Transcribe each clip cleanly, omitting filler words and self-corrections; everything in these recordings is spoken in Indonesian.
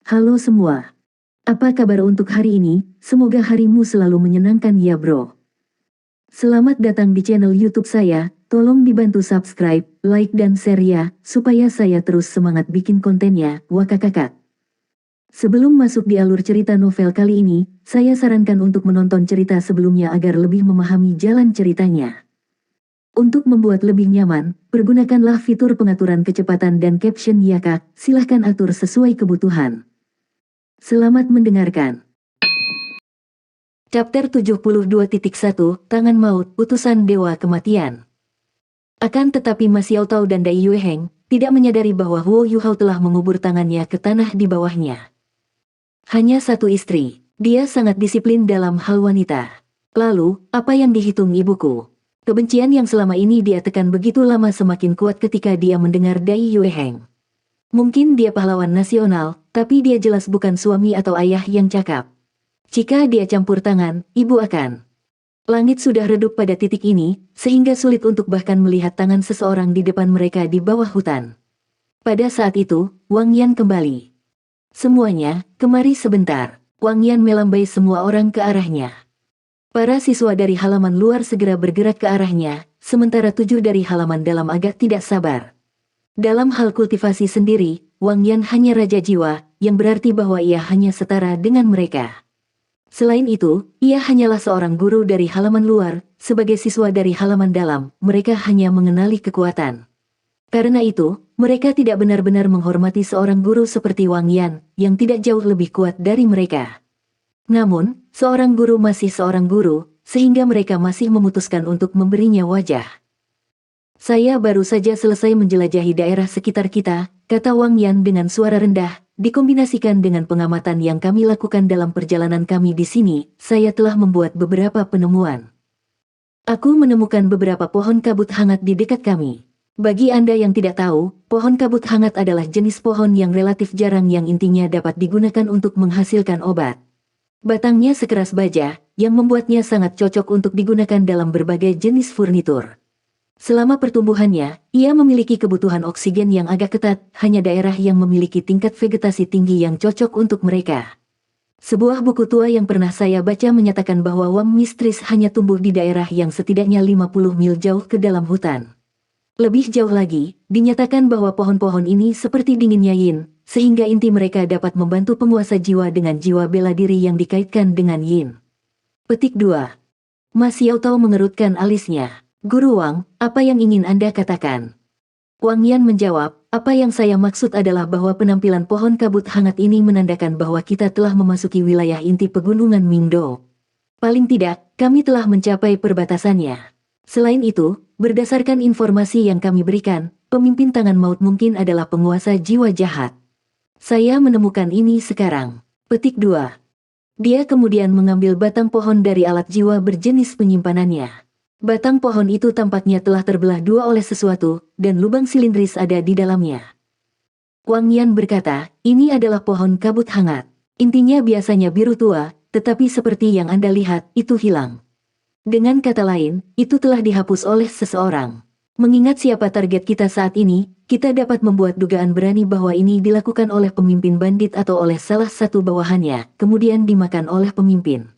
Halo semua. Apa kabar untuk hari ini? Semoga harimu selalu menyenangkan ya bro. Selamat datang di channel YouTube saya. Tolong dibantu subscribe, like dan share ya, supaya saya terus semangat bikin kontennya. Wakakakak. Sebelum masuk di alur cerita novel kali ini, saya sarankan untuk menonton cerita sebelumnya agar lebih memahami jalan ceritanya. Untuk membuat lebih nyaman, pergunakanlah fitur pengaturan kecepatan dan caption ya kak, silahkan atur sesuai kebutuhan. Selamat mendengarkan. Chapter 72.1, Tangan Maut, Utusan Dewa Kematian. Akan tetapi Ma Xiaotao dan Dai Yueheng tidak menyadari bahwa Huo Yuhao telah mengubur tangannya ke tanah di bawahnya. Hanya satu istri, dia sangat disiplin dalam hal wanita. Lalu, apa yang dihitung ibuku? Kebencian yang selama ini dia tekan begitu lama semakin kuat ketika dia mendengar Dai Yueheng. Mungkin dia pahlawan nasional, tapi dia jelas bukan suami atau ayah yang cakap. Jika dia campur tangan, ibu akan. Langit sudah redup pada titik ini, sehingga sulit untuk bahkan melihat tangan seseorang di depan mereka di bawah hutan. Pada saat itu, Wang Yan kembali. Semuanya, kemari sebentar. Wang Yan melambai semua orang ke arahnya. Para siswa dari halaman luar segera bergerak ke arahnya, sementara 7 dari halaman dalam agak tidak sabar. Dalam hal kultivasi sendiri, Wang Yan hanya raja jiwa, yang berarti bahwa ia hanya setara dengan mereka. Selain itu, ia hanyalah seorang guru dari halaman luar, sebagai siswa dari halaman dalam, mereka hanya mengenali kekuatan. Karena itu, mereka tidak benar-benar menghormati seorang guru seperti Wang Yan, yang tidak jauh lebih kuat dari mereka. Namun, seorang guru masih seorang guru, sehingga mereka masih memutuskan untuk memberinya wajah. Saya baru saja selesai menjelajahi daerah sekitar kita, kata Wang Yan dengan suara rendah, dikombinasikan dengan pengamatan yang kami lakukan dalam perjalanan kami di sini, saya telah membuat beberapa penemuan. Aku menemukan beberapa pohon kabut hangat di dekat kami. Bagi Anda yang tidak tahu, pohon kabut hangat adalah jenis pohon yang relatif jarang yang intinya dapat digunakan untuk menghasilkan obat. Batangnya sekeras baja, yang membuatnya sangat cocok untuk digunakan dalam berbagai jenis furnitur. Selama pertumbuhannya, ia memiliki kebutuhan oksigen yang agak ketat, hanya daerah yang memiliki tingkat vegetasi tinggi yang cocok untuk mereka. Sebuah buku tua yang pernah saya baca menyatakan bahwa Wam Mistris hanya tumbuh di daerah yang setidaknya 50 mil jauh ke dalam hutan. Lebih jauh lagi, dinyatakan bahwa pohon-pohon ini seperti dinginnya yin, sehingga inti mereka dapat membantu penguasa jiwa dengan jiwa bela diri yang dikaitkan dengan yin. Petik 2. Ma Xiaotao mengerutkan alisnya. Guru Wang, apa yang ingin Anda katakan? Wang Yan menjawab, apa yang saya maksud adalah bahwa penampilan pohon kabut hangat ini menandakan bahwa kita telah memasuki wilayah inti pegunungan Mingdo. Paling tidak, kami telah mencapai perbatasannya. Selain itu, berdasarkan informasi yang kami berikan, pemimpin tangan maut mungkin adalah penguasa jiwa jahat. Saya menemukan ini sekarang. Petik 2. Dia kemudian mengambil batang pohon dari alat jiwa berjenis penyimpanannya. Batang pohon itu tampaknya telah terbelah dua oleh sesuatu, dan lubang silindris ada di dalamnya. Wang Yan berkata, ini adalah pohon kabut hangat. Intinya biasanya biru tua, tetapi seperti yang Anda lihat, itu hilang. Dengan kata lain, itu telah dihapus oleh seseorang. Mengingat siapa target kita saat ini, kita dapat membuat dugaan berani bahwa ini dilakukan oleh pemimpin bandit atau oleh salah satu bawahannya, kemudian dimakan oleh pemimpin.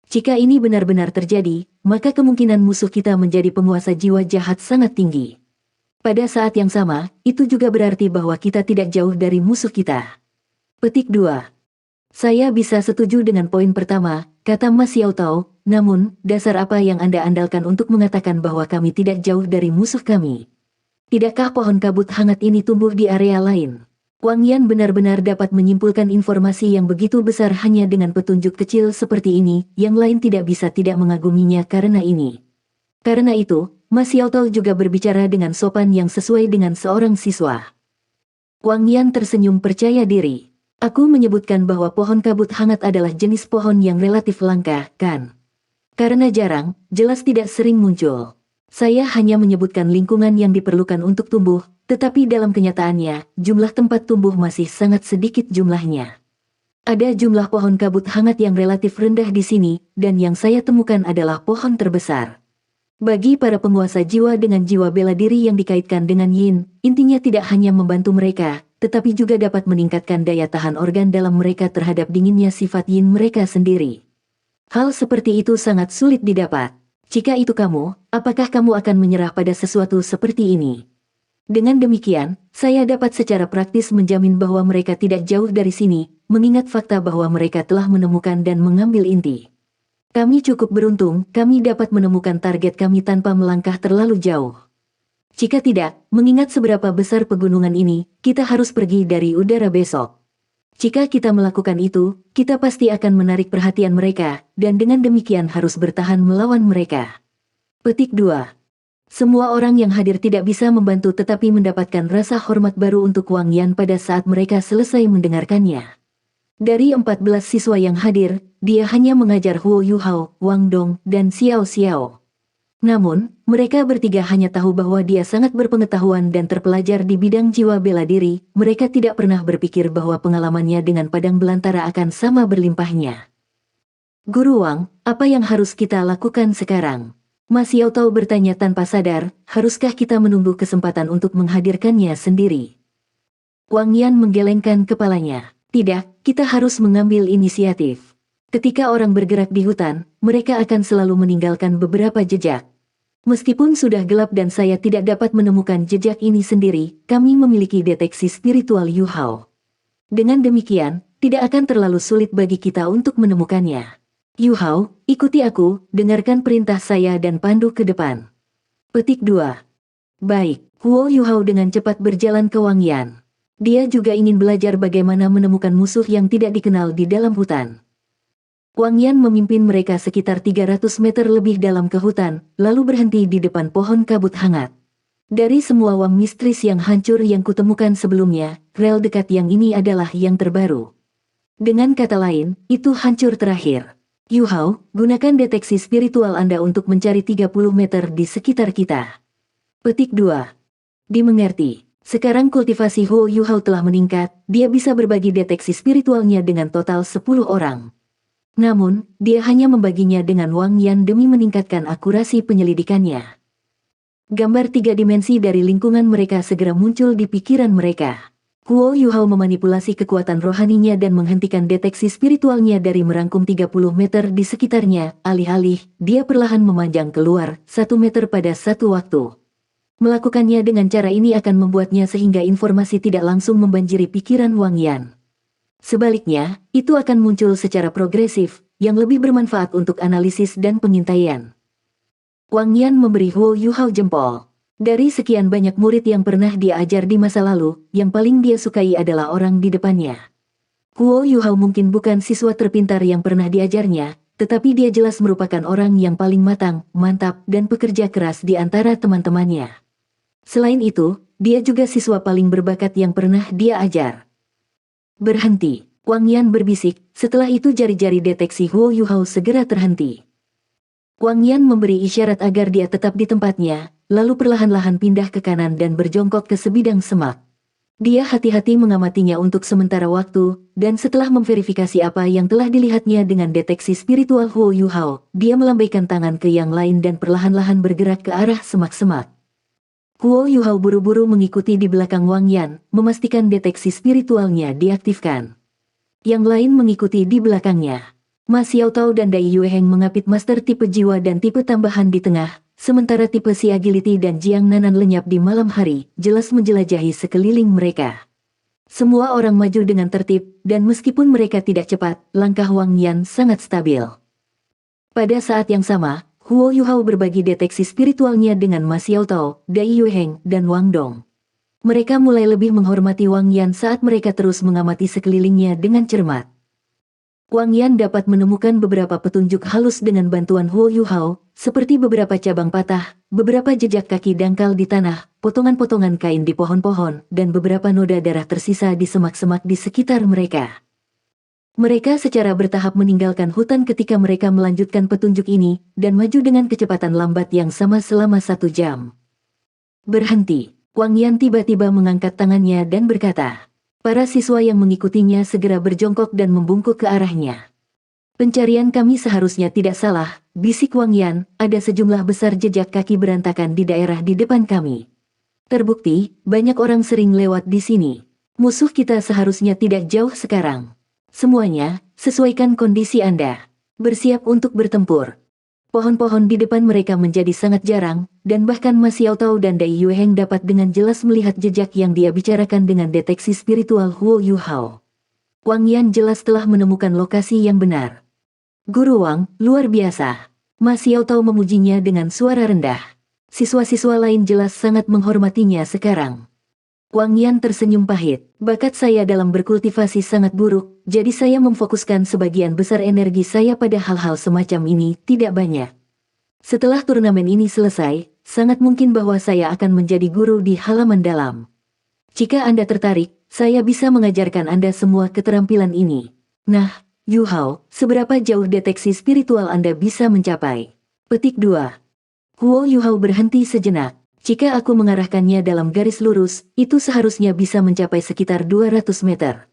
Jika ini benar-benar terjadi, maka kemungkinan musuh kita menjadi penguasa jiwa jahat sangat tinggi. Pada saat yang sama, itu juga berarti bahwa kita tidak jauh dari musuh kita. Petik 2. Saya bisa setuju dengan poin pertama, kata Ma Xiaotao, namun, dasar apa yang Anda andalkan untuk mengatakan bahwa kami tidak jauh dari musuh kami? Tidakkah pohon kabut hangat ini tumbuh di area lain? Wang Yan benar-benar dapat menyimpulkan informasi yang begitu besar hanya dengan petunjuk kecil seperti ini, yang lain tidak bisa tidak mengaguminya karena ini. Karena itu, Ma Xiaotao juga berbicara dengan sopan yang sesuai dengan seorang siswa. Wang Yan tersenyum percaya diri. Aku menyebutkan bahwa pohon kabut hangat adalah jenis pohon yang relatif langka, kan? Karena jarang, jelas tidak sering muncul. Saya hanya menyebutkan lingkungan yang diperlukan untuk tumbuh, tetapi dalam kenyataannya, jumlah tempat tumbuh masih sangat sedikit jumlahnya. Ada jumlah pohon kabut hangat yang relatif rendah di sini, dan yang saya temukan adalah pohon terbesar. Bagi para penguasa jiwa dengan jiwa bela diri yang dikaitkan dengan yin, intinya tidak hanya membantu mereka, tetapi juga dapat meningkatkan daya tahan organ dalam mereka terhadap dinginnya sifat yin mereka sendiri. Hal seperti itu sangat sulit didapat. Jika itu kamu, apakah kamu akan menyerah pada sesuatu seperti ini? Dengan demikian, saya dapat secara praktis menjamin bahwa mereka tidak jauh dari sini, mengingat fakta bahwa mereka telah menemukan dan mengambil inti. Kami cukup beruntung, kami dapat menemukan target kami tanpa melangkah terlalu jauh. Jika tidak, mengingat seberapa besar pegunungan ini, kita harus pergi dari udara besok. Jika kita melakukan itu, kita pasti akan menarik perhatian mereka, dan dengan demikian harus bertahan melawan mereka. Petik 2. Semua orang yang hadir tidak bisa membantu tetapi mendapatkan rasa hormat baru untuk Wang Yan pada saat mereka selesai mendengarkannya. Dari 14 siswa yang hadir, dia hanya mengajar Huo Yuhao, Wang Dong, dan Xiao Xiao. Namun, mereka bertiga hanya tahu bahwa dia sangat berpengetahuan dan terpelajar di bidang jiwa bela diri. Mereka tidak pernah berpikir bahwa pengalamannya dengan padang belantara akan sama berlimpahnya. Guru Wang, apa yang harus kita lakukan sekarang? Mas Yao Tao bertanya tanpa sadar, haruskah kita menunggu kesempatan untuk menghadirkannya sendiri? Wang Yan menggelengkan kepalanya. Tidak, kita harus mengambil inisiatif. Ketika orang bergerak di hutan, mereka akan selalu meninggalkan beberapa jejak. Meskipun sudah gelap dan saya tidak dapat menemukan jejak ini sendiri, kami memiliki deteksi spiritual Yu Hao. Dengan demikian, tidak akan terlalu sulit bagi kita untuk menemukannya. Yu Hao, ikuti aku, dengarkan perintah saya dan pandu ke depan. Petik 2. Baik, Huo Yu Hao dengan cepat berjalan ke Wang Yan. Dia juga ingin belajar bagaimana menemukan musuh yang tidak dikenal di dalam hutan. Wang Yan memimpin mereka sekitar 300 meter lebih dalam ke hutan, lalu berhenti di depan pohon kabut hangat. Dari semua wang mistis yang hancur yang kutemukan sebelumnya, rel dekat yang ini adalah yang terbaru. Dengan kata lain, itu hancur terakhir. Yu Hao, gunakan deteksi spiritual Anda untuk mencari 30 meter di sekitar kita. Petik 2. Dimengerti. Sekarang kultivasi Huo Yu Hao telah meningkat, dia bisa berbagi deteksi spiritualnya dengan total 10 orang. Namun, dia hanya membaginya dengan Wang Yan demi meningkatkan akurasi penyelidikannya. Gambar 3 dimensi dari lingkungan mereka segera muncul di pikiran mereka. Huo Yu Hao memanipulasi kekuatan rohaninya dan menghentikan deteksi spiritualnya dari merangkum 30 meter di sekitarnya, alih-alih, dia perlahan memanjang keluar, 1 meter pada satu waktu. Melakukannya dengan cara ini akan membuatnya sehingga informasi tidak langsung membanjiri pikiran Wang Yan. Sebaliknya, itu akan muncul secara progresif, yang lebih bermanfaat untuk analisis dan pengintaian. Wang Yan memberi Huo Yu Hao jempol. Dari sekian banyak murid yang pernah dia ajar di masa lalu, yang paling dia sukai adalah orang di depannya. Huo Yu Hao mungkin bukan siswa terpintar yang pernah diajarnya, tetapi dia jelas merupakan orang yang paling matang, mantap, dan pekerja keras di antara teman-temannya. Selain itu, dia juga siswa paling berbakat yang pernah dia ajar. Berhenti, Wang Yan berbisik, setelah itu jari-jari deteksi Huo Yu Hao segera terhenti. Wang Yan memberi isyarat agar dia tetap di tempatnya, lalu perlahan-lahan pindah ke kanan dan berjongkok ke sebidang semak. Dia hati-hati mengamatinya untuk sementara waktu, dan setelah memverifikasi apa yang telah dilihatnya dengan deteksi spiritual Huo Yu Hao, dia melambaikan tangan ke yang lain dan perlahan-lahan bergerak ke arah semak-semak. Huo Yu Hao buru-buru mengikuti di belakang Wang Yan, memastikan deteksi spiritualnya diaktifkan. Yang lain mengikuti di belakangnya. Mas Yao Tao dan Dai Yueheng mengapit master tipe jiwa dan tipe tambahan di tengah, sementara tipe si agility dan Jiang Nanan lenyap di malam hari, jelas menjelajahi sekeliling mereka. Semua orang maju dengan tertib, dan meskipun mereka tidak cepat, langkah Wang Yan sangat stabil. Pada saat yang sama, Huo Yu Hao berbagi deteksi spiritualnya dengan Mas Yao Tao, Dai Yueheng, dan Wang Dong. Mereka mulai lebih menghormati Wang Yan saat mereka terus mengamati sekelilingnya dengan cermat. Wang Yan dapat menemukan beberapa petunjuk halus dengan bantuan Huo Yu Hao, seperti beberapa cabang patah, beberapa jejak kaki dangkal di tanah, potongan-potongan kain di pohon-pohon, dan beberapa noda darah tersisa di semak-semak di sekitar mereka. Mereka secara bertahap meninggalkan hutan ketika mereka melanjutkan petunjuk ini, dan maju dengan kecepatan lambat yang sama selama 1 jam. Berhenti, Wang Yan tiba-tiba mengangkat tangannya dan berkata. Para siswa yang mengikutinya segera berjongkok dan membungkuk ke arahnya. Pencarian kami seharusnya tidak salah, bisik Wang Yan, ada sejumlah besar jejak kaki berantakan di daerah di depan kami. Terbukti, banyak orang sering lewat di sini. Musuh kita seharusnya tidak jauh sekarang. Semuanya, sesuaikan kondisi Anda. Bersiap untuk bertempur. Pohon-pohon di depan mereka menjadi sangat jarang, dan bahkan Ma Xiaotao dan Dai Yueheng dapat dengan jelas melihat jejak yang dia bicarakan dengan deteksi spiritual Huo Yuhao. Wang Yan jelas telah menemukan lokasi yang benar. Guru Wang, luar biasa. Ma Xiaotao memujinya dengan suara rendah. Siswa-siswa lain jelas sangat menghormatinya sekarang. Wang Yan tersenyum pahit. Bakat saya dalam berkultivasi sangat buruk, jadi saya memfokuskan sebagian besar energi saya pada hal-hal semacam ini, tidak banyak. Setelah turnamen ini selesai, sangat mungkin bahwa saya akan menjadi guru di halaman dalam. Jika Anda tertarik, saya bisa mengajarkan Anda semua keterampilan ini. Nah, Yu Hao, seberapa jauh deteksi spiritual Anda bisa mencapai? Petik 2. Huo Yu Hao berhenti sejenak. Jika aku mengarahkannya dalam garis lurus, itu seharusnya bisa mencapai sekitar 200 meter.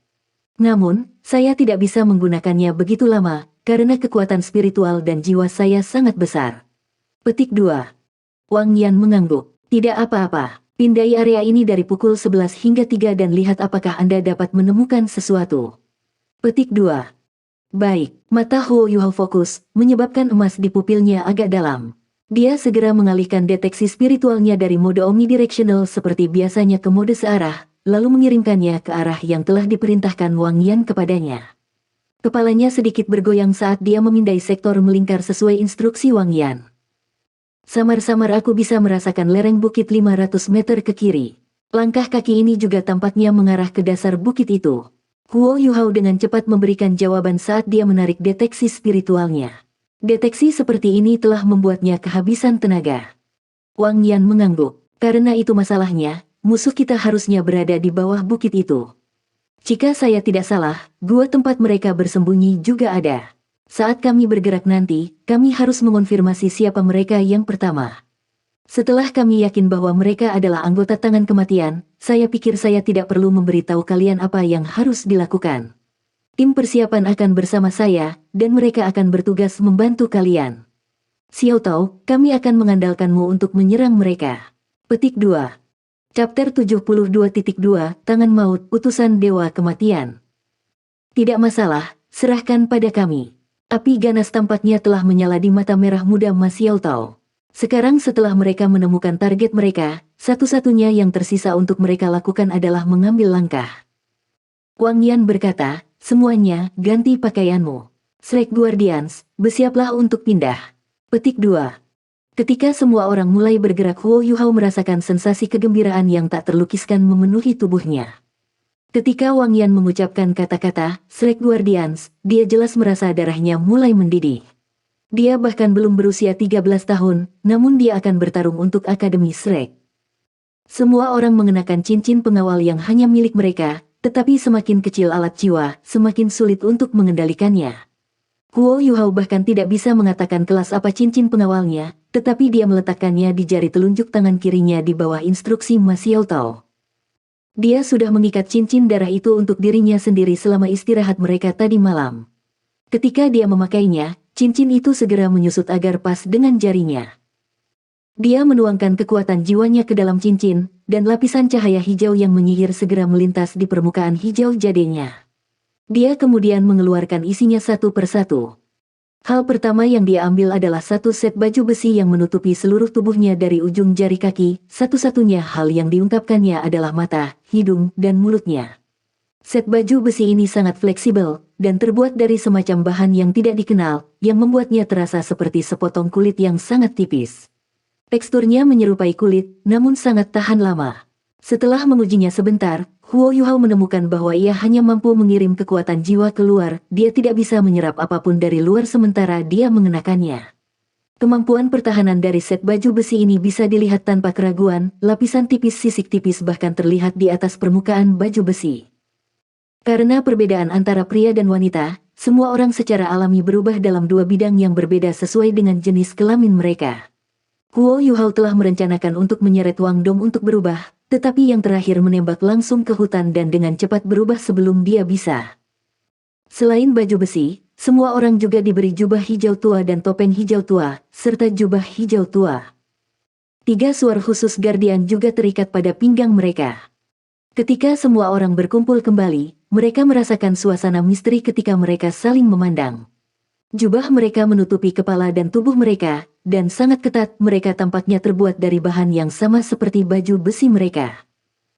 Namun, saya tidak bisa menggunakannya begitu lama, karena kekuatan spiritual dan jiwa saya sangat besar. Petik 2. Wang Yan mengangguk. Tidak apa-apa. Pindai area ini dari pukul 11 hingga 3 dan lihat apakah Anda dapat menemukan sesuatu. Petik 2. Baik, mata Huo Yu Hao fokus, menyebabkan emas di pupilnya agak dalam. Dia segera mengalihkan deteksi spiritualnya dari mode omnidirectional seperti biasanya ke mode searah, lalu mengirimkannya ke arah yang telah diperintahkan Wang Yan kepadanya. Kepalanya sedikit bergoyang saat dia memindai sektor melingkar sesuai instruksi Wang Yan. Samar-samar aku bisa merasakan lereng bukit 500 meter ke kiri. Langkah kaki ini juga tampaknya mengarah ke dasar bukit itu. Huo Yu Hao dengan cepat memberikan jawaban saat dia menarik deteksi spiritualnya. Deteksi seperti ini telah membuatnya kehabisan tenaga. Wang Yan mengangguk. Karena itu masalahnya, musuh kita harusnya berada di bawah bukit itu. Jika saya tidak salah, gua tempat mereka bersembunyi juga ada. Saat kami bergerak nanti, kami harus mengonfirmasi siapa mereka yang pertama. Setelah kami yakin bahwa mereka adalah anggota tangan kematian, saya pikir saya tidak perlu memberitahu kalian apa yang harus dilakukan. Tim persiapan akan bersama saya, dan mereka akan bertugas membantu kalian. Xiaotao, kami akan mengandalkanmu untuk menyerang mereka. Petik 2. Chapter 72.2, Tangan Maut, Utusan Dewa Kematian. Tidak masalah, serahkan pada kami. Api ganas tampaknya telah menyala di mata merah muda Ma Xiaotao. Sekarang setelah mereka menemukan target mereka, satu-satunya yang tersisa untuk mereka lakukan adalah mengambil langkah. Wang Yan berkata, semuanya, ganti pakaianmu. Shrek Guardians, bersiaplah untuk pindah. Petik 2. Ketika semua orang mulai bergerak, Huo Yu Hao merasakan sensasi kegembiraan yang tak terlukiskan memenuhi tubuhnya. Ketika Wang Yan mengucapkan kata-kata, Shrek Guardians, dia jelas merasa darahnya mulai mendidih. Dia bahkan belum berusia 13 tahun, namun dia akan bertarung untuk Akademi Shrek. Semua orang mengenakan cincin pengawal yang hanya milik mereka, tetapi semakin kecil alat jiwa, semakin sulit untuk mengendalikannya. Huo Yu Hao bahkan tidak bisa mengatakan kelas apa cincin pengawalnya, tetapi dia meletakkannya di jari telunjuk tangan kirinya di bawah instruksi Ma Xiaotao. Dia sudah mengikat cincin darah itu untuk dirinya sendiri selama istirahat mereka tadi malam. Ketika dia memakainya, cincin itu segera menyusut agar pas dengan jarinya. Dia menuangkan kekuatan jiwanya ke dalam cincin, dan lapisan cahaya hijau yang menyihir segera melintas di permukaan hijau jadinya. Dia kemudian mengeluarkan isinya satu persatu. Hal pertama yang dia ambil adalah satu set baju besi yang menutupi seluruh tubuhnya dari ujung jari kaki, satu-satunya hal yang diungkapkannya adalah mata, hidung, dan mulutnya. Set baju besi ini sangat fleksibel, dan terbuat dari semacam bahan yang tidak dikenal, yang membuatnya terasa seperti sepotong kulit yang sangat tipis. Teksturnya menyerupai kulit, namun sangat tahan lama. Setelah mengujinya sebentar, Huo Yu Hao menemukan bahwa ia hanya mampu mengirim kekuatan jiwa keluar, dia tidak bisa menyerap apapun dari luar sementara dia mengenakannya. Kemampuan pertahanan dari set baju besi ini bisa dilihat tanpa keraguan, lapisan tipis sisik tipis bahkan terlihat di atas permukaan baju besi. Karena perbedaan antara pria dan wanita, semua orang secara alami berubah dalam dua bidang yang berbeda sesuai dengan jenis kelamin mereka. Huo Yu Hao telah merencanakan untuk menyeret Wang Dong untuk berubah, tetapi yang terakhir menembak langsung ke hutan dan dengan cepat berubah sebelum dia bisa. Selain baju besi, semua orang juga diberi jubah hijau tua dan topeng hijau tua, serta jubah hijau tua. 3 suar khusus Guardian juga terikat pada pinggang mereka. Ketika semua orang berkumpul kembali, mereka merasakan suasana misteri ketika mereka saling memandang. Jubah mereka menutupi kepala dan tubuh mereka, dan sangat ketat. Mereka tampaknya terbuat dari bahan yang sama seperti baju besi mereka.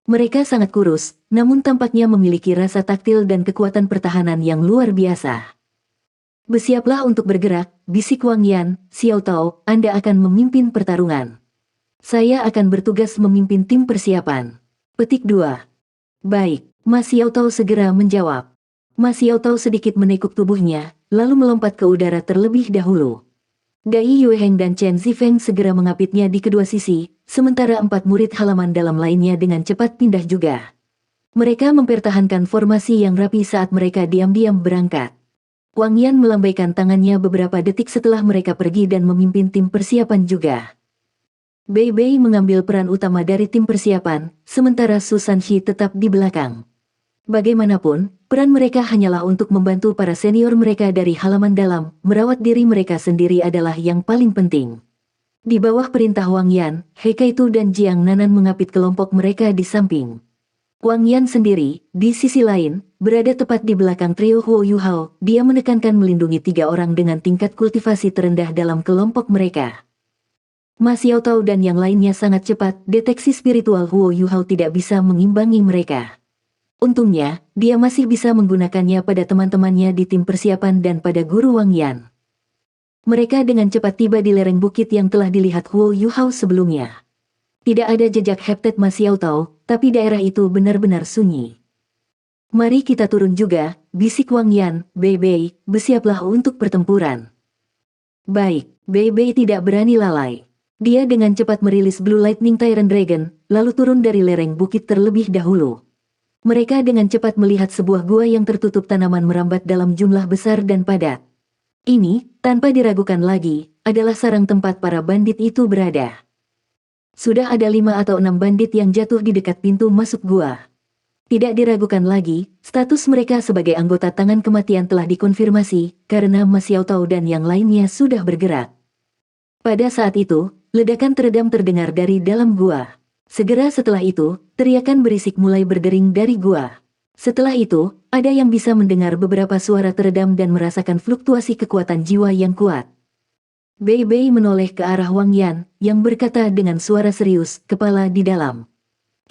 Mereka sangat kurus, namun tampaknya memiliki rasa taktil dan kekuatan pertahanan yang luar biasa. Bersiaplah untuk bergerak, bisik Wang Yan. Xiao Tao, Anda akan memimpin pertarungan. Saya akan bertugas memimpin tim persiapan. Petik 2. Baik, Mas Xiao Tao segera menjawab. Mas Xiao Tao sedikit menekuk tubuhnya, lalu melompat ke udara terlebih dahulu. Dai Yueheng dan Chen Zifeng segera mengapitnya di kedua sisi, sementara 4 murid halaman dalam lainnya dengan cepat pindah juga. Mereka mempertahankan formasi yang rapi saat mereka diam-diam berangkat. Wang Yan melambaikan tangannya beberapa detik setelah mereka pergi dan memimpin tim persiapan juga. Bei Bei mengambil peran utama dari tim persiapan, sementara Su Sanxi tetap di belakang. Bagaimanapun, peran mereka hanyalah untuk membantu para senior mereka dari halaman dalam. Merawat diri mereka sendiri adalah yang paling penting. Di bawah perintah Wang Yan, He Kaitu dan Jiang Nanan mengapit kelompok mereka di samping. Wang Yan sendiri, di sisi lain, berada tepat di belakang trio Huo Yuhao. Dia menekankan melindungi 3 orang dengan tingkat kultivasi terendah dalam kelompok mereka. Mas Xiao Tao dan yang lainnya sangat cepat. Deteksi spiritual Huo Yuhao tidak bisa mengimbangi mereka. Untungnya, dia masih bisa menggunakannya pada teman-temannya di tim persiapan dan pada guru Wang Yan. Mereka dengan cepat tiba di lereng bukit yang telah dilihat Huo Yuhao sebelumnya. Tidak ada jejak heptet Mas Xiao Tao, tapi daerah itu benar-benar sunyi. Mari kita turun juga, bisik Wang Yan. Bei Bei, bersiaplah untuk pertempuran. Baik, Bei Bei tidak berani lalai. Dia dengan cepat merilis Blue Lightning Tyrant Dragon, lalu turun dari lereng bukit terlebih dahulu. Mereka dengan cepat melihat sebuah gua yang tertutup tanaman merambat dalam jumlah besar dan padat. Ini, tanpa diragukan lagi, adalah sarang tempat para bandit itu berada. Sudah ada 5 atau 6 bandit yang jatuh di dekat pintu masuk gua. Tidak diragukan lagi, status mereka sebagai anggota tangan kematian telah dikonfirmasi, karena Mas Xiao Tao dan yang lainnya sudah bergerak. Pada saat itu, ledakan teredam terdengar dari dalam gua. Segera setelah itu, teriakan berisik mulai berdering dari gua. Setelah itu, ada yang bisa mendengar beberapa suara teredam dan merasakan fluktuasi kekuatan jiwa yang kuat. Bei Bei menoleh ke arah Wang Yan, yang berkata dengan suara serius, kepala di dalam.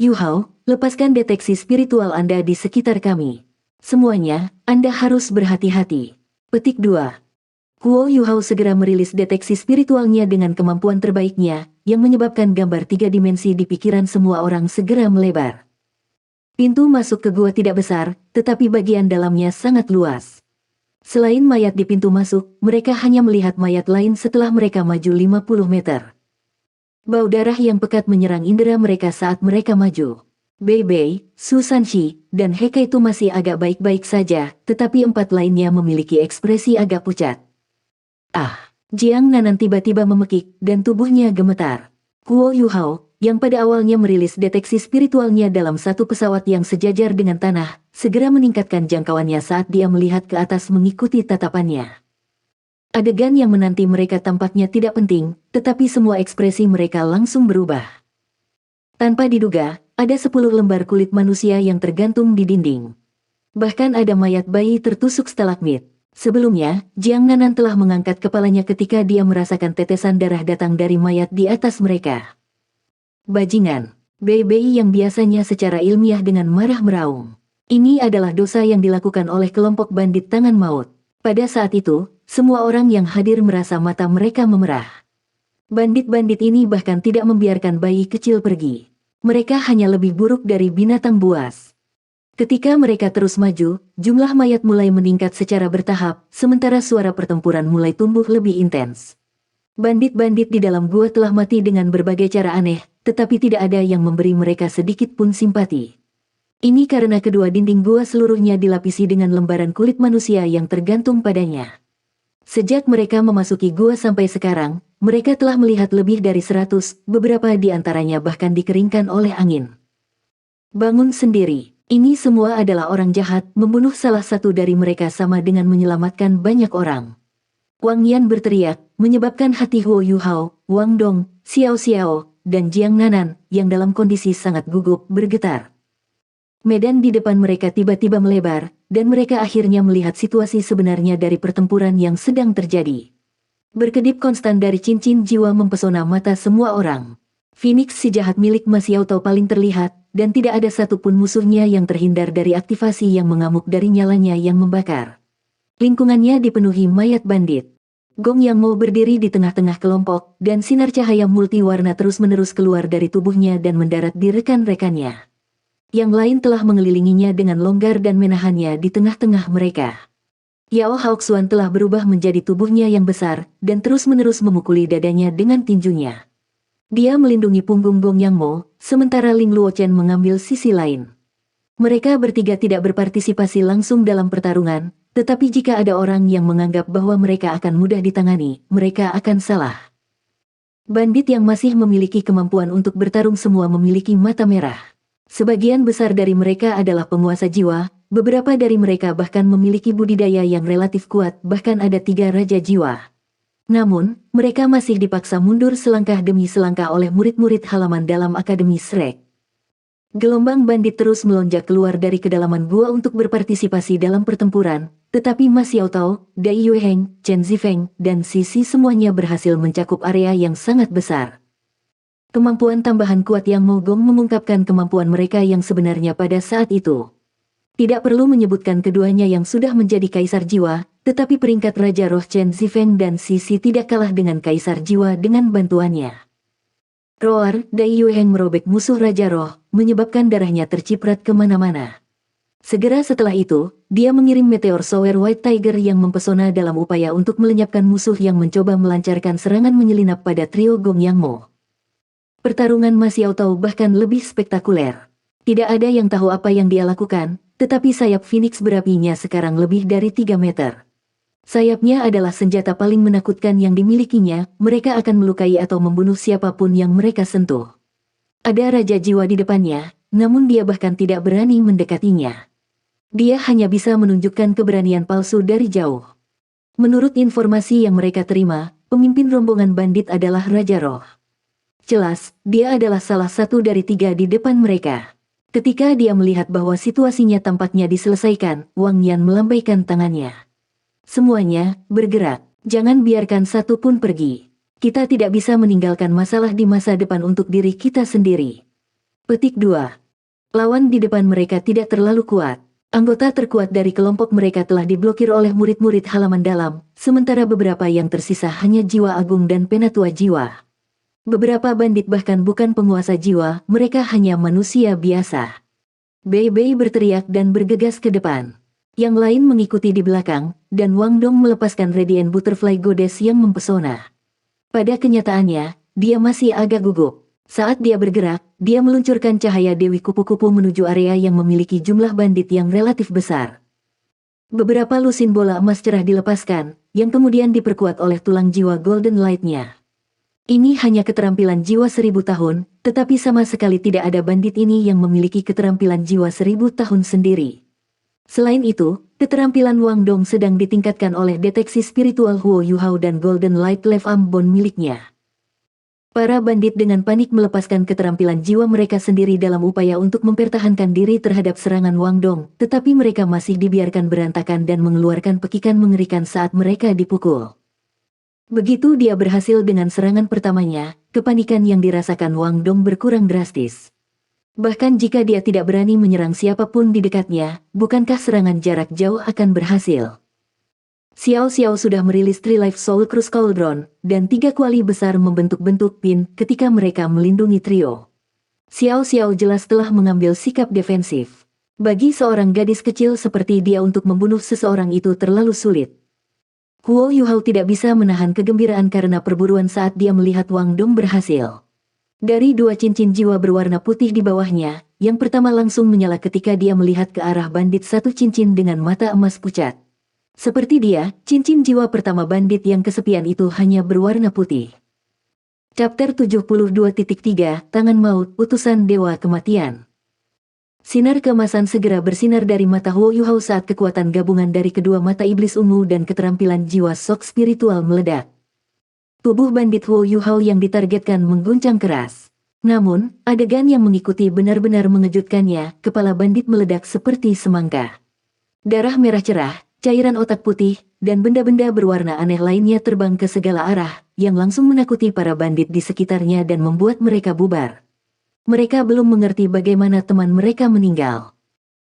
Yuhao, lepaskan deteksi spiritual Anda di sekitar kami. Semuanya, Anda harus berhati-hati. Petik 2. Huo Yuhao segera merilis deteksi spiritualnya dengan kemampuan terbaiknya, yang menyebabkan gambar 3 dimensi di pikiran semua orang segera melebar. Pintu masuk ke gua tidak besar, tetapi bagian dalamnya sangat luas. Selain mayat di pintu masuk, mereka hanya melihat mayat lain setelah mereka maju 50 meter. Bau darah yang pekat menyerang indera mereka saat mereka maju. Bei Bei, Su Sanxi, dan He Kaitu masih agak baik-baik saja, tetapi 4 lainnya memiliki ekspresi agak pucat. Jiang Nanan tiba-tiba memekik, dan tubuhnya gemetar. Huo Yuhao, yang pada awalnya merilis deteksi spiritualnya dalam satu pesawat yang sejajar dengan tanah, segera meningkatkan jangkauannya saat dia melihat ke atas mengikuti tatapannya. Adegan yang menanti mereka tampaknya tidak penting, tetapi semua ekspresi mereka langsung berubah. Tanpa diduga, ada 10 lembar kulit manusia yang tergantung di dinding. Bahkan ada mayat bayi tertusuk stalagmit. Sebelumnya, Jiang Nanan telah mengangkat kepalanya ketika dia merasakan tetesan darah datang dari mayat di atas mereka. Bajingan, Bei Bei yang biasanya secara ilmiah dengan marah meraung. Ini adalah dosa yang dilakukan oleh kelompok bandit tangan maut. Pada saat itu, semua orang yang hadir merasa mata mereka memerah. Bandit-bandit ini bahkan tidak membiarkan bayi kecil pergi. Mereka hanya lebih buruk dari binatang buas. Ketika mereka terus maju, jumlah mayat mulai meningkat secara bertahap, sementara suara pertempuran mulai tumbuh lebih intens. Bandit-bandit di dalam gua telah mati dengan berbagai cara aneh, tetapi tidak ada yang memberi mereka sedikit pun simpati. Ini karena kedua dinding gua seluruhnya dilapisi dengan lembaran kulit manusia yang tergantung padanya. Sejak mereka memasuki gua sampai sekarang, mereka telah melihat lebih dari 100, beberapa di antaranya bahkan dikeringkan oleh angin. Bangun sendiri. Ini semua adalah orang jahat. Membunuh salah satu dari mereka sama dengan menyelamatkan banyak orang. Wang Yan berteriak, menyebabkan hati Huo Yuhao, Wang Dong, Xiao Xiao, dan Jiang Nanan, yang dalam kondisi sangat gugup, bergetar. Medan di depan mereka tiba-tiba melebar, dan mereka akhirnya melihat situasi sebenarnya dari pertempuran yang sedang terjadi. Berkedip konstan dari cincin jiwa mempesona mata semua orang. Phoenix si jahat milik Ma Xiaotao paling terlihat, dan tidak ada satupun musuhnya yang terhindar dari aktivasi yang mengamuk dari nyalanya yang membakar. Lingkungannya dipenuhi mayat bandit. Gong Yang Mo berdiri di tengah-tengah kelompok, dan sinar cahaya multiwarna terus-menerus keluar dari tubuhnya dan mendarat di rekan-rekannya. Yang lain telah mengelilinginya dengan longgar dan menahannya di tengah-tengah mereka. Yao Haoxuan telah berubah menjadi tubuhnya yang besar, dan terus-menerus memukuli dadanya dengan tinjunya. Dia melindungi punggung Gong Yang Mo, sementara Ling Luochen mengambil sisi lain. Mereka bertiga tidak berpartisipasi langsung dalam pertarungan, tetapi jika ada orang yang menganggap bahwa mereka akan mudah ditangani, mereka akan salah. Bandit yang masih memiliki kemampuan untuk bertarung semua memiliki mata merah. Sebagian besar dari mereka adalah penguasa jiwa, beberapa dari mereka bahkan memiliki budidaya yang relatif kuat, bahkan ada 3 raja jiwa. Namun, mereka masih dipaksa mundur selangkah demi selangkah oleh murid-murid halaman dalam Akademi Shrek. Gelombang bandit terus melonjak keluar dari kedalaman gua untuk berpartisipasi dalam pertempuran, tetapi Ma Xiaotao, Dai Yueheng, Chen Zifeng, dan Sisi semuanya berhasil mencakup area yang sangat besar. Kemampuan tambahan kuat Yang Mo Gong mengungkapkan kemampuan mereka yang sebenarnya pada saat itu. Tidak perlu menyebutkan keduanya yang sudah menjadi kaisar jiwa, tetapi peringkat Raja Roh Chen Zifeng dan Sisi tidak kalah dengan kaisar jiwa dengan bantuannya. Roar, Dai Yueheng merobek musuh Raja Roh, menyebabkan darahnya terciprat kemana-mana. Segera setelah itu, dia mengirim meteor Sower White Tiger yang mempesona dalam upaya untuk melenyapkan musuh yang mencoba melancarkan serangan menyelinap pada trio Gong Yang Mo. Pertarungan Ma Xiaotao bahkan lebih spektakuler. Tidak ada yang tahu apa yang dia lakukan, tetapi sayap Phoenix berapinya sekarang lebih dari 3 meter. Sayapnya adalah senjata paling menakutkan yang dimilikinya, mereka akan melukai atau membunuh siapapun yang mereka sentuh. Ada raja jiwa di depannya, namun dia bahkan tidak berani mendekatinya. Dia hanya bisa menunjukkan keberanian palsu dari jauh. Menurut informasi yang mereka terima, pemimpin rombongan bandit adalah Raja Roh. Jelas, dia adalah salah satu dari 3 di depan mereka. Ketika dia melihat bahwa situasinya tampaknya diselesaikan, Wang Yan melambaikan tangannya. Semuanya, bergerak. Jangan biarkan satu pun pergi. Kita tidak bisa meninggalkan masalah di masa depan untuk diri kita sendiri. Petik 2. Lawan di depan mereka tidak terlalu kuat. Anggota terkuat dari kelompok mereka telah diblokir oleh murid-murid halaman dalam, sementara beberapa yang tersisa hanya jiwa agung dan penatua jiwa. Beberapa bandit bahkan bukan penguasa jiwa, mereka hanya manusia biasa. Bei Bei berteriak dan bergegas ke depan. Yang lain mengikuti di belakang, dan Wang Dong melepaskan Radiant Butterfly Goddess yang mempesona. Pada kenyataannya, dia masih agak gugup. Saat dia bergerak, dia meluncurkan cahaya Dewi Kupu-Kupu menuju area yang memiliki jumlah bandit yang relatif besar. Beberapa lusin bola emas cerah dilepaskan, yang kemudian diperkuat oleh tulang jiwa Golden Light-nya. Ini hanya keterampilan jiwa 1000 tahun, tetapi sama sekali tidak ada bandit ini yang memiliki keterampilan jiwa 1000 tahun sendiri. Selain itu, keterampilan Wang Dong sedang ditingkatkan oleh deteksi spiritual Huo Yuhao dan Golden Light Left Arm Bone miliknya. Para bandit dengan panik melepaskan keterampilan jiwa mereka sendiri dalam upaya untuk mempertahankan diri terhadap serangan Wang Dong, tetapi mereka masih dibiarkan berantakan dan mengeluarkan pekikan mengerikan saat mereka dipukul. Begitu dia berhasil dengan serangan pertamanya, kepanikan yang dirasakan Wang Dong berkurang drastis. Bahkan jika dia tidak berani menyerang siapapun di dekatnya, bukankah serangan jarak jauh akan berhasil? Xiao Xiao sudah merilis Three Life Soul Cruise Cauldron, dan 3 kuali besar membentuk-bentuk pin ketika mereka melindungi trio. Xiao Xiao jelas telah mengambil sikap defensif. Bagi seorang gadis kecil seperti dia untuk membunuh seseorang itu terlalu sulit. Huo Yuhao tidak bisa menahan kegembiraan karena perburuan saat dia melihat Wang Dong berhasil. Dari 2 cincin jiwa berwarna putih di bawahnya, yang pertama langsung menyala ketika dia melihat ke arah bandit 1 cincin dengan mata emas pucat. Seperti dia, cincin jiwa pertama bandit yang kesepian itu hanya berwarna putih. Chapter 72.3 Tangan Maut, Utusan Dewa Kematian. Sinar keemasan segera bersinar dari mata Huo Yuhao saat kekuatan gabungan dari kedua mata iblis ungu dan keterampilan jiwa sok spiritual meledak. Tubuh bandit Huo Yuhao yang ditargetkan mengguncang keras. Namun, adegan yang mengikuti benar-benar mengejutkannya, kepala bandit meledak seperti semangka. Darah merah cerah, cairan otak putih, dan benda-benda berwarna aneh lainnya terbang ke segala arah, yang langsung menakuti para bandit di sekitarnya dan membuat mereka bubar. Mereka belum mengerti bagaimana teman mereka meninggal.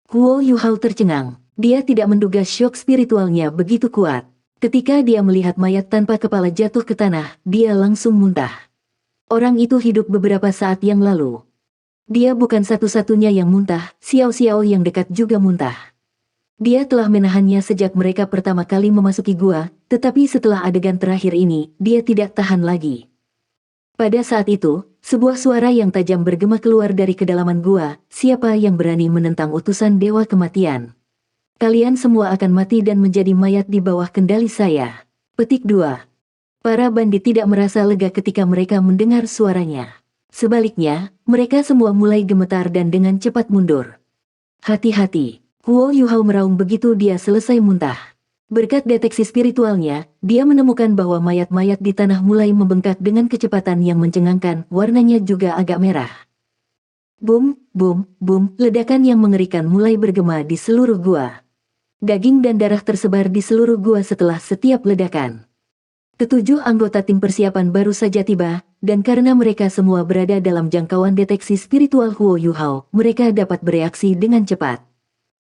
Huo Yuhao tercengang. Dia tidak menduga syok spiritualnya begitu kuat. Ketika dia melihat mayat tanpa kepala jatuh ke tanah, dia langsung muntah. Orang itu hidup beberapa saat yang lalu. Dia bukan satu-satunya yang muntah, Xiao Xiao yang dekat juga muntah. Dia telah menahannya sejak mereka pertama kali memasuki gua, tetapi setelah adegan terakhir ini, dia tidak tahan lagi. Pada saat itu, sebuah suara yang tajam bergema keluar dari kedalaman gua, siapa yang berani menentang utusan Dewa Kematian? Kalian semua akan mati dan menjadi mayat di bawah kendali saya. Petik 2. Para bandit tidak merasa lega ketika mereka mendengar suaranya. Sebaliknya, mereka semua mulai gemetar dan dengan cepat mundur. Hati-hati, Huo Yuhao meraung begitu dia selesai muntah. Berkat deteksi spiritualnya, dia menemukan bahwa mayat-mayat di tanah mulai membengkak dengan kecepatan yang mencengangkan, warnanya juga agak merah. Boom, boom, boom, ledakan yang mengerikan mulai bergema di seluruh gua. Daging dan darah tersebar di seluruh gua setelah setiap ledakan. Ketujuh anggota tim persiapan baru saja tiba, dan karena mereka semua berada dalam jangkauan deteksi spiritual Huo Yuhao, mereka dapat bereaksi dengan cepat.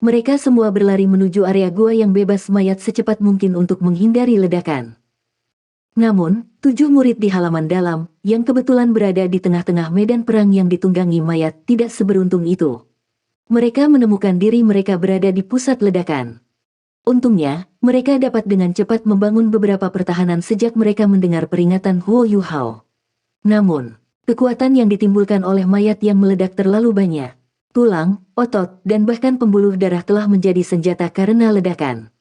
Mereka semua berlari menuju area gua yang bebas mayat secepat mungkin untuk menghindari ledakan. Namun, 7 murid di halaman dalam, yang kebetulan berada di tengah-tengah medan perang yang ditunggangi mayat, tidak seberuntung itu. Mereka menemukan diri mereka berada di pusat ledakan. Untungnya, mereka dapat dengan cepat membangun beberapa pertahanan sejak mereka mendengar peringatan Huo Yuhao. Namun, kekuatan yang ditimbulkan oleh mayat yang meledak terlalu banyak. Tulang, otot, dan bahkan pembuluh darah telah menjadi senjata karena ledakan.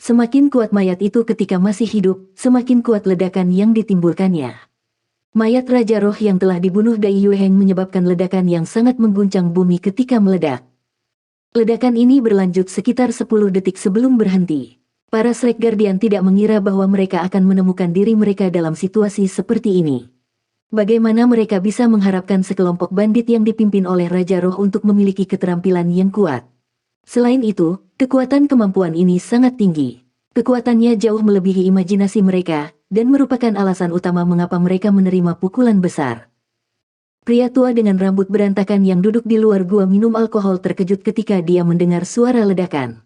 Semakin kuat mayat itu ketika masih hidup, semakin kuat ledakan yang ditimbulkannya. Mayat Raja Roh yang telah dibunuh Dai Yueheng menyebabkan ledakan yang sangat mengguncang bumi ketika meledak. Ledakan ini berlanjut sekitar 10 detik sebelum berhenti. Para Slack Guardian tidak mengira bahwa mereka akan menemukan diri mereka dalam situasi seperti ini. Bagaimana mereka bisa mengharapkan sekelompok bandit yang dipimpin oleh Raja Roh untuk memiliki keterampilan yang kuat? Selain itu, kekuatan kemampuan ini sangat tinggi. Kekuatannya jauh melebihi imajinasi mereka, dan merupakan alasan utama mengapa mereka menerima pukulan besar. Pria tua dengan rambut berantakan yang duduk di luar gua minum alkohol terkejut ketika dia mendengar suara ledakan.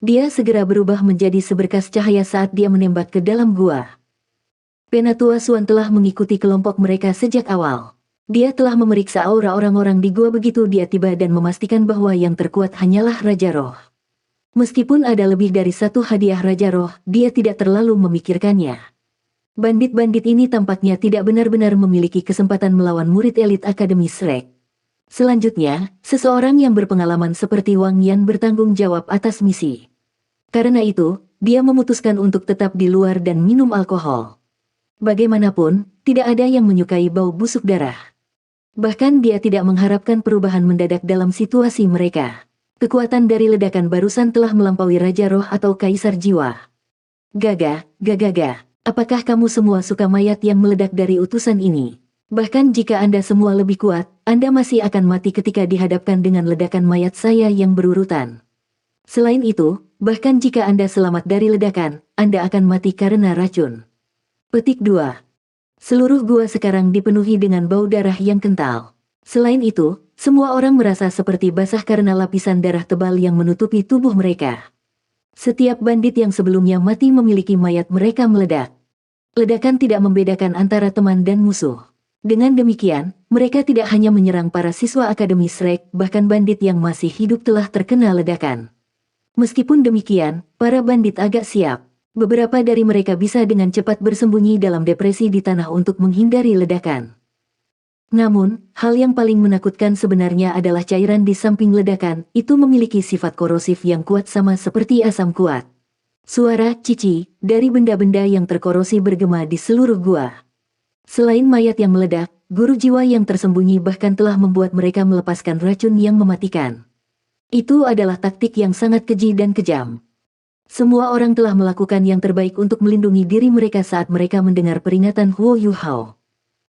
Dia segera berubah menjadi seberkas cahaya saat dia menembak ke dalam gua. Penatua Suan telah mengikuti kelompok mereka sejak awal. Dia telah memeriksa aura orang-orang di gua begitu dia tiba dan memastikan bahwa yang terkuat hanyalah Raja Roh. Meskipun ada lebih dari satu hadiah Raja Roh, dia tidak terlalu memikirkannya. Bandit-bandit ini tampaknya tidak benar-benar memiliki kesempatan melawan murid elit Akademi Shrek. Selanjutnya, seseorang yang berpengalaman seperti Wang Yan bertanggung jawab atas misi. Karena itu, dia memutuskan untuk tetap di luar dan minum alkohol. Bagaimanapun, tidak ada yang menyukai bau busuk darah. Bahkan dia tidak mengharapkan perubahan mendadak dalam situasi mereka. Kekuatan dari ledakan barusan telah melampaui Raja Roh atau Kaisar Jiwa. Gaga, gagaga. Apakah kamu semua suka mayat yang meledak dari utusan ini? Bahkan jika Anda semua lebih kuat, Anda masih akan mati ketika dihadapkan dengan ledakan mayat saya yang berurutan. Selain itu, bahkan jika Anda selamat dari ledakan, Anda akan mati karena racun. Petik 2. Seluruh gua sekarang dipenuhi dengan bau darah yang kental. Selain itu, semua orang merasa seperti basah karena lapisan darah tebal yang menutupi tubuh mereka. Setiap bandit yang sebelumnya mati memiliki mayat mereka meledak. Ledakan tidak membedakan antara teman dan musuh. Dengan demikian, mereka tidak hanya menyerang para siswa Akademi Shrek, bahkan bandit yang masih hidup telah terkena ledakan. Meskipun demikian, para bandit agak siap. Beberapa dari mereka bisa dengan cepat bersembunyi dalam depresi di tanah untuk menghindari ledakan. Namun, hal yang paling menakutkan sebenarnya adalah cairan di samping ledakan, itu memiliki sifat korosif yang kuat sama seperti asam kuat. Suara cici dari benda-benda yang terkorosi bergema di seluruh gua. Selain mayat yang meledak, guru jiwa yang tersembunyi bahkan telah membuat mereka melepaskan racun yang mematikan. Itu adalah taktik yang sangat keji dan kejam. Semua orang telah melakukan yang terbaik untuk melindungi diri mereka saat mereka mendengar peringatan Huo Yuhao.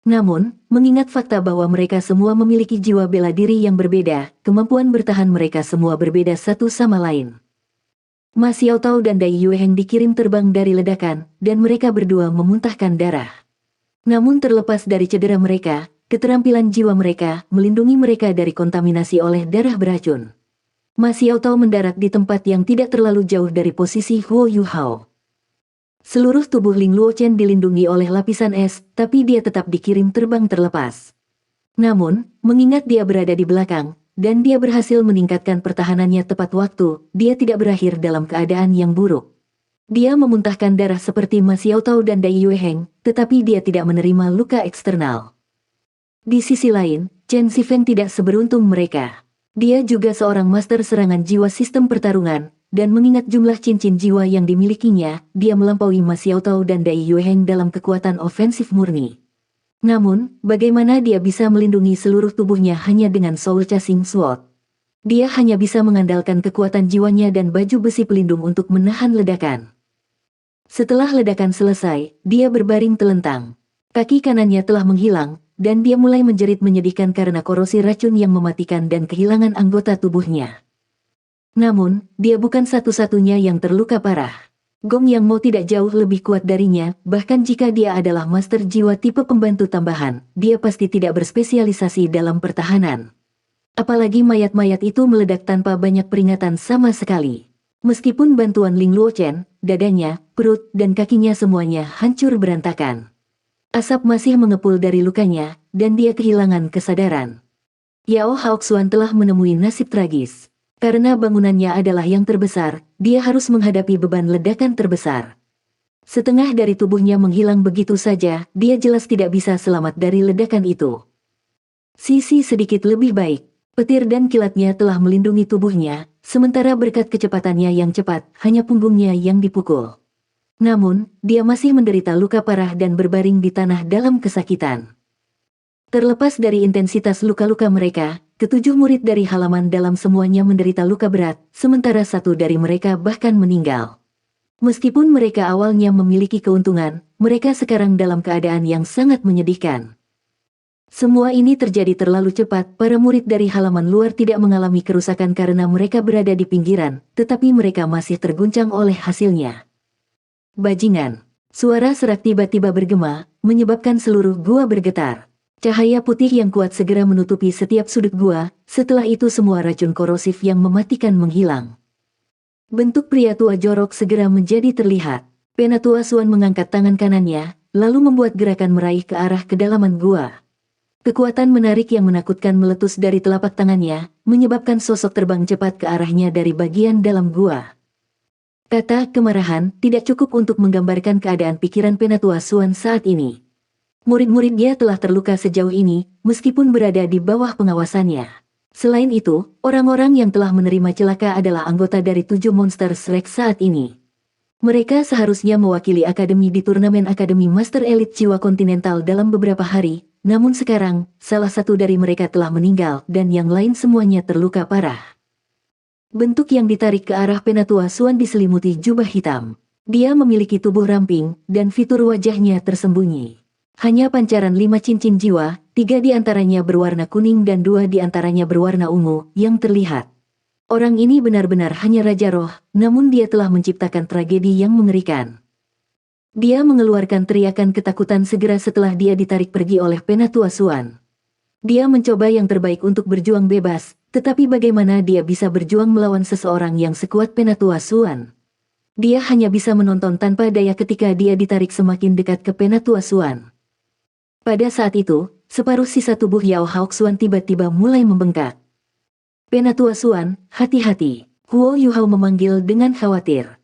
Namun, mengingat fakta bahwa mereka semua memiliki jiwa bela diri yang berbeda, kemampuan bertahan mereka semua berbeda satu sama lain. Ma Xiaotao dan Dai Yueheng dikirim terbang dari ledakan, dan mereka berdua memuntahkan darah. Namun terlepas dari cedera mereka, keterampilan jiwa mereka melindungi mereka dari kontaminasi oleh darah beracun. Ma Xiaotao mendarat di tempat yang tidak terlalu jauh dari posisi Huo Yuhao. Seluruh tubuh Ling Luochen dilindungi oleh lapisan es, tapi dia tetap dikirim terbang terlepas. Namun, mengingat dia berada di belakang, dan dia berhasil meningkatkan pertahanannya tepat waktu, dia tidak berakhir dalam keadaan yang buruk. Dia memuntahkan darah seperti Ma Xiaotao dan Dai Yueheng, tetapi dia tidak menerima luka eksternal. Di sisi lain, Chen Zhifeng tidak seberuntung mereka. Dia juga seorang master serangan jiwa sistem pertarungan, dan mengingat jumlah cincin jiwa yang dimilikinya, dia melampaui Ma Xiaotao dan Dai Yueheng dalam kekuatan ofensif murni. Namun, bagaimana dia bisa melindungi seluruh tubuhnya hanya dengan Soul Chasing Sword? Dia hanya bisa mengandalkan kekuatan jiwanya dan baju besi pelindung untuk menahan ledakan. Setelah ledakan selesai, dia berbaring telentang. Kaki kanannya telah menghilang, dan dia mulai menjerit menyedihkan karena korosi racun yang mematikan dan kehilangan anggota tubuhnya. Namun, dia bukan satu-satunya yang terluka parah. Gong Yang Mo tidak jauh lebih kuat darinya, bahkan jika dia adalah master jiwa tipe pembantu tambahan, dia pasti tidak berspesialisasi dalam pertahanan. Apalagi mayat-mayat itu meledak tanpa banyak peringatan sama sekali. Meskipun bantuan Ling Luochen, dadanya, perut, dan kakinya semuanya hancur berantakan. Asap masih mengepul dari lukanya, dan dia kehilangan kesadaran. Yao Haoxuan telah menemui nasib tragis. Karena bangunannya adalah yang terbesar, dia harus menghadapi beban ledakan terbesar. Setengah dari tubuhnya menghilang begitu saja, dia jelas tidak bisa selamat dari ledakan itu. Sisi sedikit lebih baik, petir dan kilatnya telah melindungi tubuhnya, sementara berkat kecepatannya yang cepat, hanya punggungnya yang dipukul. Namun, dia masih menderita luka parah dan berbaring di tanah dalam kesakitan. Terlepas dari intensitas luka-luka mereka, ketujuh murid dari halaman dalam semuanya menderita luka berat, sementara satu dari mereka bahkan meninggal. Meskipun mereka awalnya memiliki keuntungan, mereka sekarang dalam keadaan yang sangat menyedihkan. Semua ini terjadi terlalu cepat, para murid dari halaman luar tidak mengalami kerusakan karena mereka berada di pinggiran, tetapi mereka masih terguncang oleh hasilnya. Bajingan! Suara serak tiba-tiba bergema, menyebabkan seluruh gua bergetar. Cahaya putih yang kuat segera menutupi setiap sudut gua, setelah itu semua racun korosif yang mematikan menghilang. Bentuk pria tua jorok segera menjadi terlihat. Penatua Suan mengangkat tangan kanannya, lalu membuat gerakan meraih ke arah kedalaman gua. Kekuatan menarik yang menakutkan meletus dari telapak tangannya, menyebabkan sosok terbang cepat ke arahnya dari bagian dalam gua. Kata kemarahan tidak cukup untuk menggambarkan keadaan pikiran Penatua Suan saat ini. Murid-muridnya telah terluka sejauh ini, meskipun berada di bawah pengawasannya. Selain itu, orang-orang yang telah menerima celaka adalah anggota dari 7 monster Shrek saat ini. Mereka seharusnya mewakili akademi di turnamen Akademi Master Elite Jiwa Kontinental dalam beberapa hari, namun sekarang, salah satu dari mereka telah meninggal dan yang lain semuanya terluka parah. Bentuk yang ditarik ke arah Penatua Suan diselimuti jubah hitam. Dia memiliki tubuh ramping, dan fitur wajahnya tersembunyi. Hanya pancaran 5 cincin jiwa, 3 di antaranya berwarna kuning dan 2 di antaranya berwarna ungu, yang terlihat. Orang ini benar-benar hanya Raja Roh, namun dia telah menciptakan tragedi yang mengerikan. Dia mengeluarkan teriakan ketakutan segera setelah dia ditarik pergi oleh Penatua Suan. Dia mencoba yang terbaik untuk berjuang bebas, tetapi bagaimana dia bisa berjuang melawan seseorang yang sekuat Penatua Suan? Dia hanya bisa menonton tanpa daya ketika dia ditarik semakin dekat ke Penatua Suan. Pada saat itu, separuh sisa tubuh Yao Haoxuan tiba-tiba mulai membengkak. Penatua Suan, hati-hati, Huo Yuhao memanggil dengan khawatir.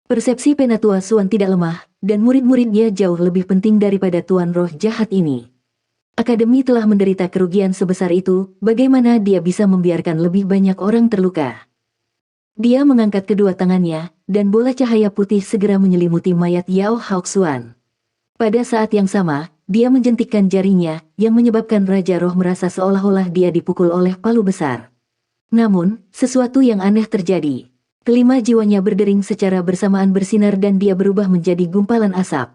Persepsi Penatua Suan tidak lemah, dan murid-muridnya jauh lebih penting daripada tuan roh jahat ini. Akademi telah menderita kerugian sebesar itu, bagaimana dia bisa membiarkan lebih banyak orang terluka? Dia mengangkat kedua tangannya, dan bola cahaya putih segera menyelimuti mayat Yao Haoxuan. Pada saat yang sama, dia menjentikkan jarinya, yang menyebabkan Raja Roh merasa seolah-olah dia dipukul oleh palu besar. Namun, sesuatu yang aneh terjadi. Kelima jiwanya berdering secara bersamaan bersinar dan dia berubah menjadi gumpalan asap.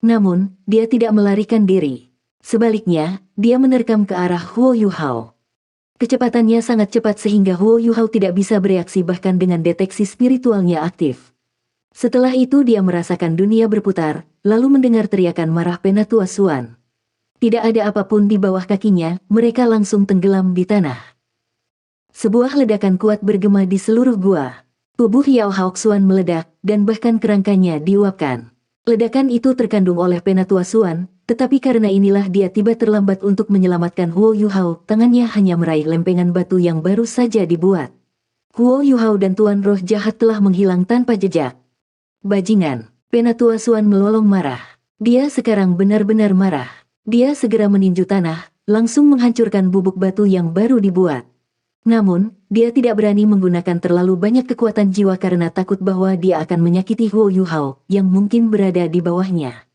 Namun, dia tidak melarikan diri. Sebaliknya, dia menerkam ke arah Huo Yuhao. Kecepatannya sangat cepat sehingga Huo Yuhao tidak bisa bereaksi bahkan dengan deteksi spiritualnya aktif. Setelah itu dia merasakan dunia berputar, lalu mendengar teriakan marah Penatua Xuan. Tidak ada apapun di bawah kakinya, mereka langsung tenggelam di tanah. Sebuah ledakan kuat bergema di seluruh gua. Tubuh Yao Haoxuan meledak, dan bahkan kerangkanya diuapkan. Ledakan itu terkandung oleh Penatua Xuan, tetapi karena inilah dia tiba terlambat untuk menyelamatkan Huo Yuhao, tangannya hanya meraih lempengan batu yang baru saja dibuat. Huo Yuhao dan Tuan Roh Jahat telah menghilang tanpa jejak. Bajingan, Penatua Xuan melolong marah. Dia sekarang benar-benar marah. Dia segera meninju tanah, langsung menghancurkan bubuk batu yang baru dibuat. Namun, dia tidak berani menggunakan terlalu banyak kekuatan jiwa karena takut bahwa dia akan menyakiti Huo Yuhao, yang mungkin berada di bawahnya.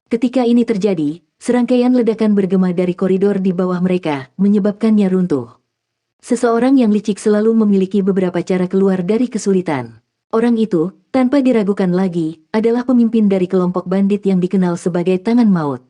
Ketika ini terjadi, serangkaian ledakan bergema dari koridor di bawah mereka, menyebabkannya runtuh. Seseorang yang licik selalu memiliki beberapa cara keluar dari kesulitan. Orang itu, tanpa diragukan lagi, adalah pemimpin dari kelompok bandit yang dikenal sebagai Tangan Maut.